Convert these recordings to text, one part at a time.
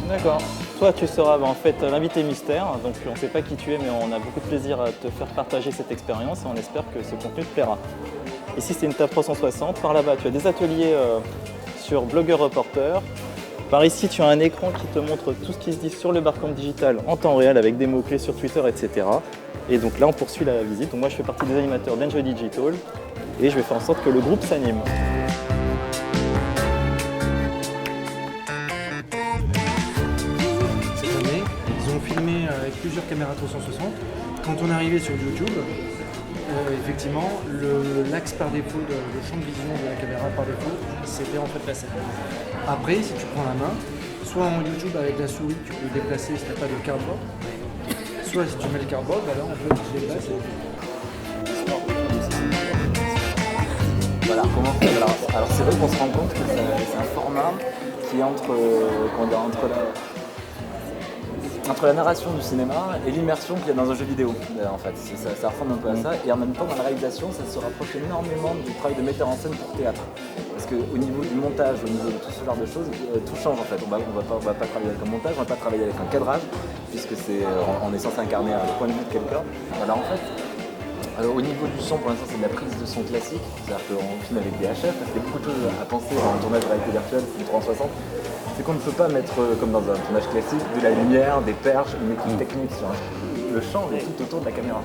D'accord. Toi, tu seras en fait l'invité mystère, donc on ne sait pas qui tu es, mais on a beaucoup de plaisir à te faire partager cette expérience et on espère que ce contenu te plaira. Ici, c'est une table 360. Par là-bas, tu as des ateliers sur Blogueur Reporter. Par ici, tu as un écran qui te montre tout ce qui se dit sur le barcamp digital en temps réel avec des mots-clés sur Twitter, etc. Et donc là, on poursuit la visite. Donc moi, je fais partie des animateurs d'Enjoy Digital et je vais faire en sorte que le groupe s'anime. Ils ont filmé avec plusieurs caméras 360. Quand on est arrivé sur YouTube, effectivement, l'axe par défaut, le champ de vision de la caméra par défaut, c'était en fait la scène. Après, si tu prends la main, soit en YouTube avec la souris, tu peux déplacer si tu n'as pas de cardboard, soit si tu mets le cardboard, bah là en fait tu déplaces. Voilà, comment faire. Alors c'est vrai qu'on se rend compte que c'est un format qui est entre la narration du cinéma et l'immersion qu'il y a dans un jeu vidéo, en fait. Ça ressemble un peu à ça. Et en même temps, dans la réalisation, ça se rapproche énormément du travail de metteur en scène pour théâtre. Parce qu'au niveau du montage, au niveau de tout ce genre de choses, tout change en fait. On va pas travailler avec un montage, on va pas travailler avec un cadrage, puisque on est censé incarner le point de vue de quelqu'un. Voilà, en fait. Alors, au niveau du son, pour l'instant, c'est de la prise de son classique, c'est-à-dire qu'on filme avec des HF, parce qu'il y a beaucoup de choses à penser dans le tournage de réalité virtuelle, c'est du 360. C'est qu'on ne peut pas mettre, comme dans un tournage classique, de la lumière, des perches, une équipe technique sur le champ est tout autour de la caméra.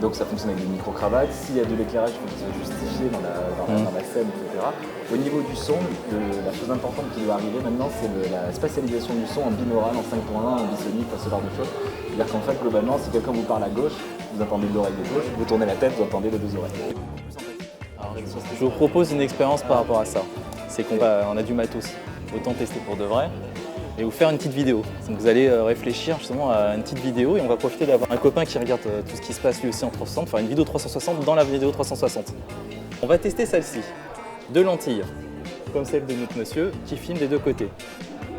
Donc ça fonctionne avec des micro-cravates, s'il y a de l'éclairage, il faut que ça soit justifié dans la scène, etc. Au niveau du son, la chose importante qui doit arriver maintenant, c'est la spatialisation du son en binaural, en 5.1, en bisonique, ce genre de choses. C'est-à-dire qu'en fait, globalement, si quelqu'un vous parle à gauche, vous entendez l'oreille de gauche, vous tournez la tête, vous entendez les deux oreilles. Alors, je vous propose une expérience par rapport à ça. C'est qu'on a du matos. Autant tester pour de vrai et vous faire une petite vidéo. Donc vous allez réfléchir justement à une petite vidéo et on va profiter d'avoir un copain qui regarde tout ce qui se passe lui aussi en 360, faire une vidéo 360 dans la vidéo 360. On va tester celle-ci, deux lentilles, comme celle de notre monsieur, qui filme des deux côtés.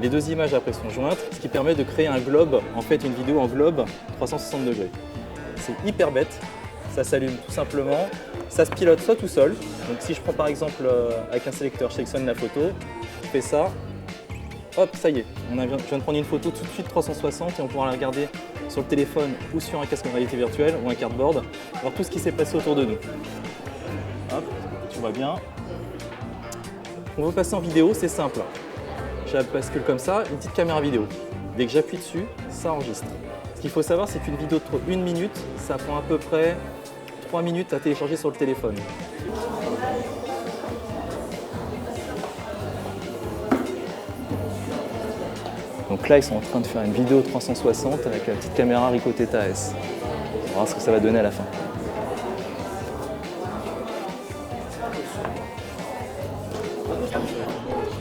Les deux images après sont jointes, ce qui permet de créer un globe, en fait une vidéo en globe 360 degrés. C'est hyper bête, ça s'allume tout simplement, ça se pilote soit tout seul, donc si je prends par exemple avec un sélecteur, je sélectionne la photo, je fais ça, hop, ça y est, je viens de prendre une photo tout de suite 360 et on pourra la regarder sur le téléphone ou sur un casque de réalité virtuelle ou un cardboard, voir tout ce qui s'est passé autour de nous. Hop, tu vois bien. On veut passer en vidéo, c'est simple. Je bascule comme ça, une petite caméra vidéo. Dès que j'appuie dessus, ça enregistre. Ce qu'il faut savoir, c'est qu'une vidéo de 1 minute, ça prend à peu près 3 minutes à télécharger sur le téléphone. Donc là, ils sont en train de faire une vidéo 360 avec la petite caméra Ricoh Theta S. On va voir ce que ça va donner à la fin.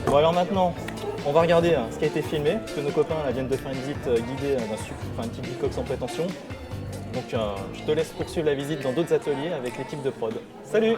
Bon alors maintenant, on va regarder ce qui a été filmé, parce que nos copains là, viennent de faire une visite guidée d'un petit Bicoque sans prétention. Donc je te laisse poursuivre la visite dans d'autres ateliers avec l'équipe de prod. Salut!